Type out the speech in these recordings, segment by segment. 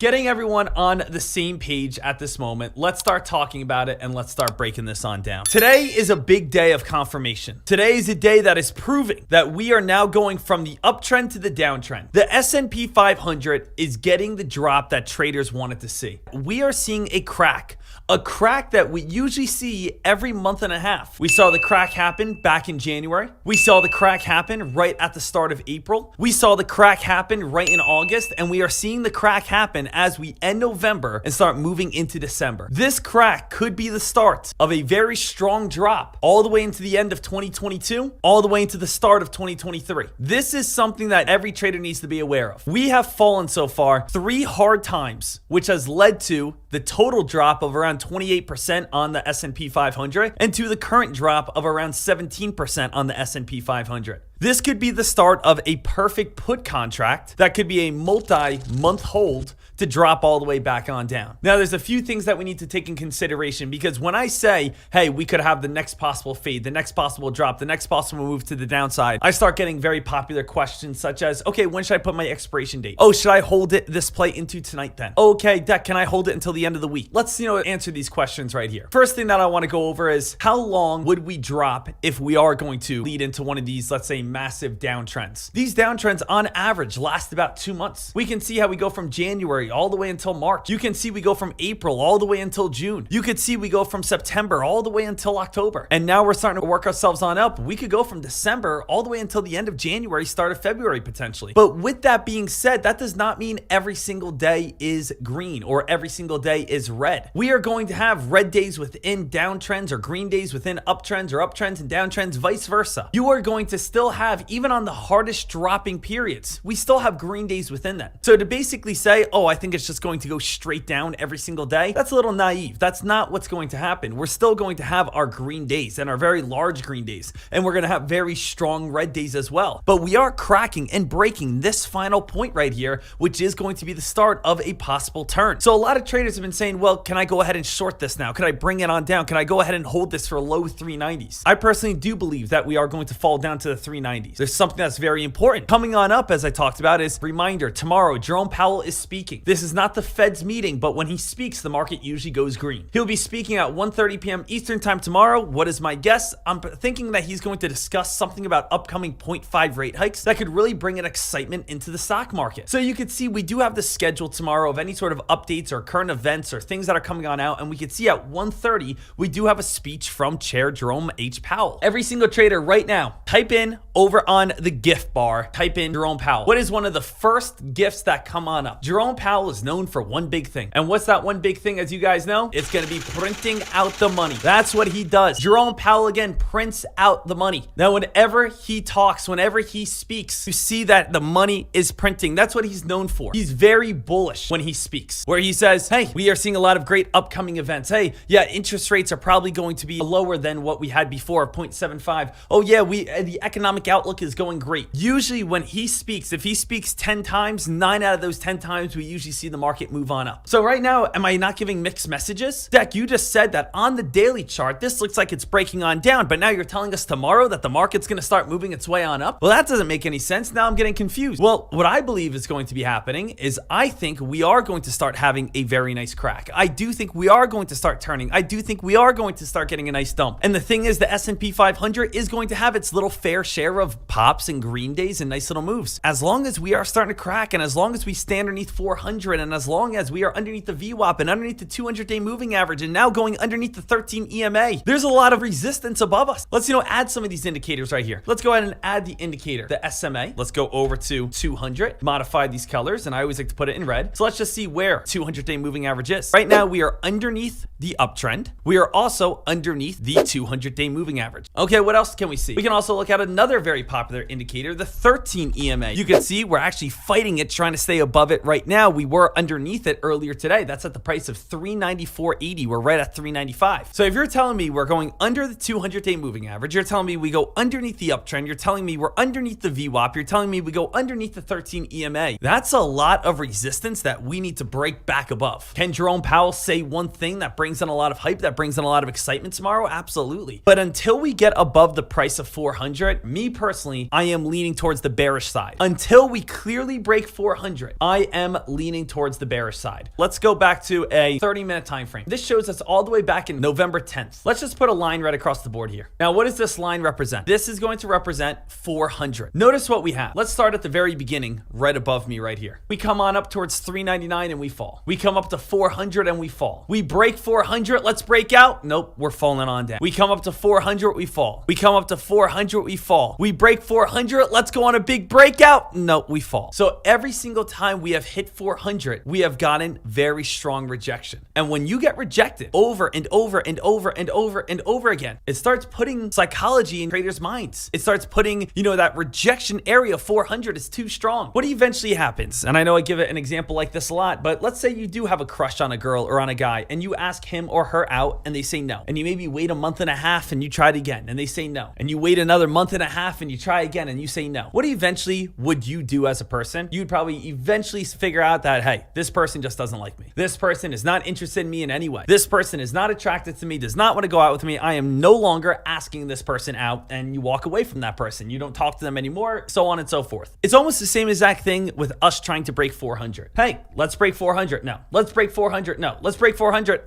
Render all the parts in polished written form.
getting everyone on the same page at this moment. Let's start talking about it and let's start breaking this on down. Today is a big day of confirmation. Today is a day that is proving that we are now going from the uptrend to the downtrend. The S&P 500 is getting the drop that traders wanted to see. We are seeing a crack that we usually see every month and a half. We saw the crack happen back in January. We saw the crack happen right at the start of April. We saw the crack happen right in August, and we are seeing the crack happen as we end November and start moving into December. This crack could be the start of a very strong drop all the way into the end of 2022, all the way into the start of 2023. This is something that every trader needs to be aware of. We have fallen so far 3 hard times, which has led to the total drop of around 28% on the S&P 500 and to the current drop of around 17% on the S&P 500. This could be the start of a perfect put contract that could be a multi-month hold to drop all the way back on down. Now, there's a few things that we need to take in consideration, because when I say, hey, we could have the next possible fade, the next possible drop, the next possible move to the downside, I start getting very popular questions such as, okay, when should I put my expiration date? Oh, should I hold this play into tonight then? Okay, Deck, can I hold it until the end of the week? Let's, answer these questions right here. First thing that I want to go over is how long would we drop if we are going to lead into one of these, let's say, massive downtrends? These downtrends on average last about 2 months. We can see how we go from January all the way until March. You can see we go from April all the way until June. You could see we go from September all the way until October. And now we're starting to work ourselves on up. We could go from December all the way until the end of January, start of February potentially. But with that being said, that does not mean every single day is green or every single day is red. We are going to have red days within downtrends or green days within uptrends or uptrends and downtrends, vice versa. You are going to still have, even on the hardest dropping periods, we still have green days within that. So to basically say, oh, I think it's just going to go straight down every single day, that's a little naive. That's not what's going to happen. We're still going to have our green days and our very large green days, and we're going to have very strong red days as well. But we are cracking and breaking this final point right here, which is going to be the start of a possible turn. So a lot of traders have been saying, well, can I go ahead and short this now? Can I bring it on down? Can I go ahead and hold this for low 390s? I personally do believe that we are going to fall down to the 390s. There's something that's very important. Coming on up, as I talked about, is reminder, tomorrow, Jerome Powell is speaking. This is not the Fed's meeting, but when he speaks, the market usually goes green. He'll be speaking at 1:30 p.m. Eastern time tomorrow. What is my guess? I'm thinking that he's going to discuss something about upcoming 0.5 rate hikes that could really bring an excitement into the stock market. So you could see we do have the schedule tomorrow of any sort of updates or current events or things that are coming on out, and we could see at 1:30 we do have a speech from Chair Jerome H. Powell. Every single trader right now, type in over on the gift bar, type in Jerome Powell. What is one of the first gifts that come on up? Jerome Powell is known for one big thing. And what's that one big thing, as you guys know? It's going to be printing out the money. That's what he does. Jerome Powell, again, prints out the money. Now, whenever he talks, whenever he speaks, you see that the money is printing. That's what he's known for. He's very bullish when he speaks, where he says, hey, we are seeing a lot of great upcoming events. Hey, yeah, interest rates are probably going to be lower than what we had before, 0.75. Oh yeah, the economic outlook is going great. Usually when he speaks, if he speaks 10 times, 9 out of those 10 times, we usually see the market move on up. So right now, am I not giving mixed messages? Deck, you just said that on the daily chart, this looks like it's breaking on down, but now you're telling us tomorrow that the market's going to start moving its way on up? Well, that doesn't make any sense. Now I'm getting confused. Well, what I believe is going to be happening is I think we are going to start having a very nice crack. I do think we are going to start turning. I do think we are going to start getting a nice dump. And the thing is, the S&P 500 is going to have its little fair share of pops and green days and nice little moves. As long as we are starting to crack, and as long as we stay underneath 400, and as long as we are underneath the VWAP and underneath the 200-day moving average and now going underneath the 13 EMA, there's a lot of resistance above us. Let's, add some of these indicators right here. Let's go ahead and add the indicator, the SMA. Let's go over to 200, modify these colors, and I always like to put it in red. So let's just see where 200-day moving average is. Right now, we are underneath the uptrend. We are also underneath the 200-day moving average. Okay, what else can we see? We can also look at another very popular indicator, the 13 EMA. You can see we're actually fighting it, trying to stay above it right now. We were underneath it earlier today. That's at the price of 394.80. We're right at 395. So if you're telling me we're going under the 200-day moving average, you're telling me we go underneath the uptrend, you're telling me we're underneath the VWAP, you're telling me we go underneath the 13 EMA, that's a lot of resistance that we need to break back above. Can Jerome Powell say one thing that brings in a lot of hype, that brings in a lot of excitement tomorrow? Absolutely. But until we get above the price of 400, me me personally, I am leaning towards the bearish side. Until we clearly break 400, I am leaning towards the bearish side. Let's go back to a 30-minute time frame. This shows us all the way back in November 10th. Let's just put a line right across the board here. Now, what does this line represent? This is going to represent 400. Notice what we have. Let's start at the very beginning, right above me right here. We come on up towards 399 and we fall. We come up to 400 and we fall. We break 400. Let's break out. Nope, we're falling on down. We come up to 400, we fall. We come up to 400, we fall. We break 400. Let's go on a big breakout. Nope, we fall. So every single time we have hit 400, we have gotten very strong rejection. And when you get rejected over and over and over and over and over again, it starts putting psychology in traders' minds. It starts putting, that rejection area 400 is too strong. What eventually happens, and I know I give it an example like this a lot, but let's say you do have a crush on a girl or on a guy and you ask him or her out and they say no. And you maybe wait a month and a half and you try it again and they say no. And you wait another month and a half and you try again and you say no. What eventually would you do as a person? You'd probably eventually figure out that, hey, this person just doesn't like me. This person is not interested in me in any way. This person is not attracted to me, does not want to go out with me. I am no longer asking this person out, and you walk away from that person. You don't talk to them anymore, so on and so forth. It's almost the same exact thing with us trying to break 400. Hey, let's break 400. No. Let's break 400. No. Let's break 400.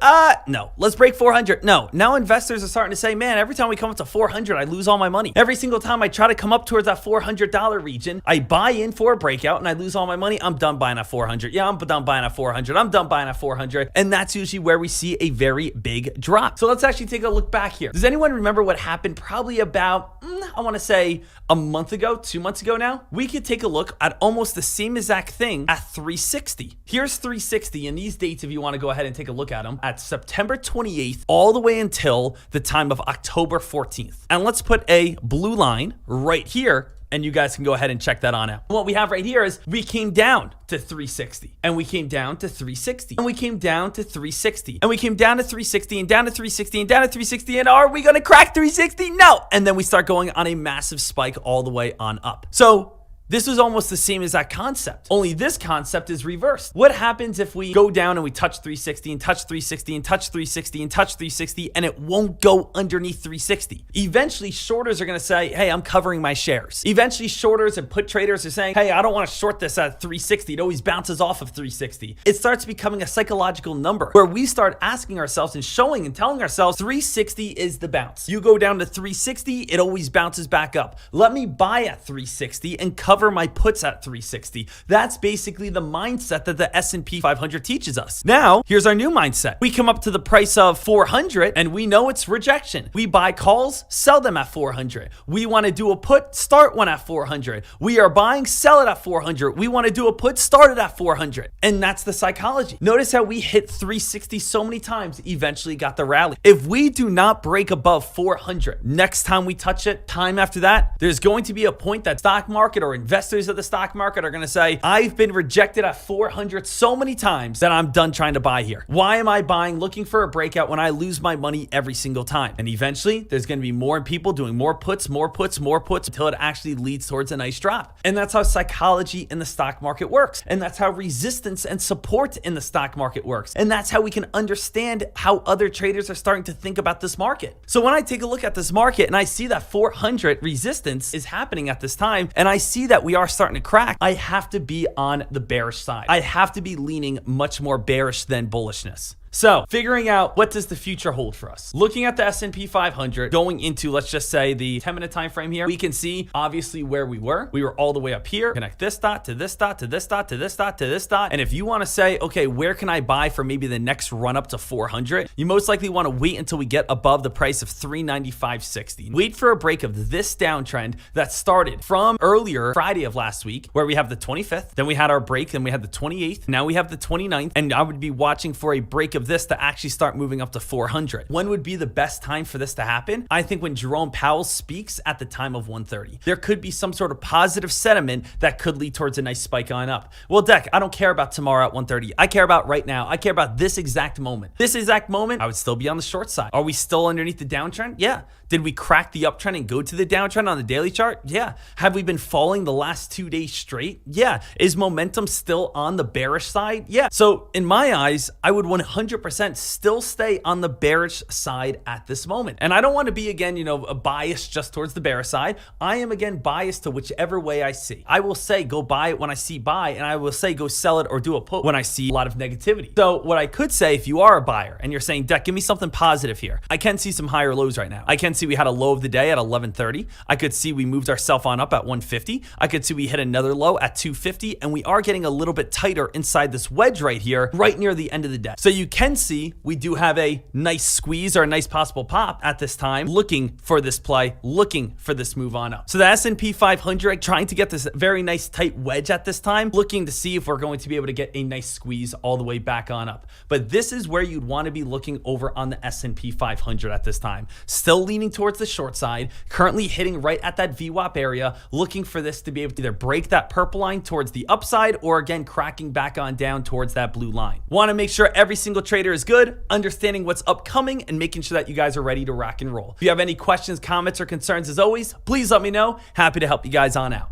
No. Let's break 400. No. Now investors are starting to say, man, every time we come up to 400, I lose all my money. Every single time I try to come up towards that $400 region, I buy in for a breakout and I lose all my money. I'm done buying at 400. Yeah, I'm done buying at 400. I'm done buying at 400. And that's usually where we see a very big drop. So let's actually take a look back here. Does anyone remember what happened probably about, I want to say a month ago, 2 months ago now? We could take a look at almost the same exact thing at 360. Here's 360, and these dates, if you want to go ahead and take a look at them, at September 28th all the way until the time of October 14th. And let's put a blue line right here, and you guys can go ahead and check that on out. What we have right here is we came down to 360 and we came down to 360 and we came down to 360 and we came down to 360 and down to 360 and down to 360. And are we going to crack 360? No. And then we start going on a massive spike all the way on up. So this is almost the same as that concept, only this concept is reversed. What happens if we go down and we touch 360 and touch 360 and touch 360 and touch 360 and it won't go underneath 360? Eventually, shorters are going to say, hey, I'm covering my shares. Eventually, shorters and put traders are saying, hey, I don't want to short this at 360. It always bounces off of 360. It starts becoming a psychological number where we start asking ourselves and showing and telling ourselves 360 is the bounce. You go down to 360, it always bounces back up. Let me buy at 360 and cover my puts at 360. That's basically the mindset that the S&P 500 teaches us. Now, here's our new mindset. We come up to the price of 400 and we know it's rejection. We buy calls, sell them at 400. We want to do a put, start one at 400. We are buying, sell it at 400. We want to do a put, start it at 400. And that's the psychology. Notice how we hit 360 so many times, eventually got the rally. If we do not break above 400, next time we touch it, time after that, there's going to be a point that stock market or investors of the stock market are going to say, I've been rejected at 400 so many times that I'm done trying to buy here. Why am I buying, looking for a breakout when I lose my money every single time? And eventually there's going to be more people doing more puts until it actually leads towards a nice drop. And that's how psychology in the stock market works. And that's how resistance and support in the stock market works. And that's how we can understand how other traders are starting to think about this market. So when I take a look at this market and I see that 400 resistance is happening at this time, and I see that we are starting to crack, I have to be on the bearish side. I have to be leaning much more bearish than bullishness. So figuring out what does the future hold for us. Looking at the S&P 500 going into, let's just say, the 10-minute time frame here, we can see obviously where we were. We were all the way up here. Connect this dot to this dot to this dot to this dot to this dot. And if you want to say, okay, where can I buy for maybe the next run up to 400? You most likely want to wait until we get above the price of 395.60. Wait for a break of this downtrend that started from earlier Friday of last week, where we have the 25th, then we had our break, then we had the 28th, now we have the 29th, and I would be watching for a break of this to actually start moving up to 400. When would be the best time for this to happen? I think when Jerome Powell speaks at the time of 1:30. There could be some sort of positive sentiment that could lead towards a nice spike on up. Well, Deck, I don't care about tomorrow at 1:30. I care about right now. I care about this exact moment. This exact moment, I would still be on the short side. Are we still underneath the downtrend? Yeah. Did we crack the uptrend and go to the downtrend on the daily chart? Yeah. Have we been falling the last 2 days straight? Yeah. Is momentum still on the bearish side? Yeah. So in my eyes, I would 100% 100% still stay on the bearish side at this moment. And I don't want to be, again, biased just towards the bearish side. I am, again, biased to whichever way I see. I will say go buy it when I see buy, and I will say go sell it or do a put when I see a lot of negativity. So what I could say, if you are a buyer and you're saying, Deck, give me something positive here. I can see some higher lows right now. I can see we had a low of the day at 1130. I could see we moved ourselves on up at 150. I could see we hit another low at 250, and we are getting a little bit tighter inside this wedge right here, right near the end of the day. So you can see we do have a nice squeeze or a nice possible pop at this time, looking for this play, looking for this move on up. So the S&P 500 trying to get this very nice tight wedge at this time, looking to see if we're going to be able to get a nice squeeze all the way back on up. But this is where you'd want to be looking over on the S&P 500 at this time. Still leaning towards the short side, currently hitting right at that VWAP area, looking for this to be able to either break that purple line towards the upside or again cracking back on down towards that blue line. Want to make sure every single trader is good, understanding what's upcoming and making sure that you guys are ready to rock and roll. If you have any questions, comments, or concerns, as always, please let me know. Happy to help you guys on out.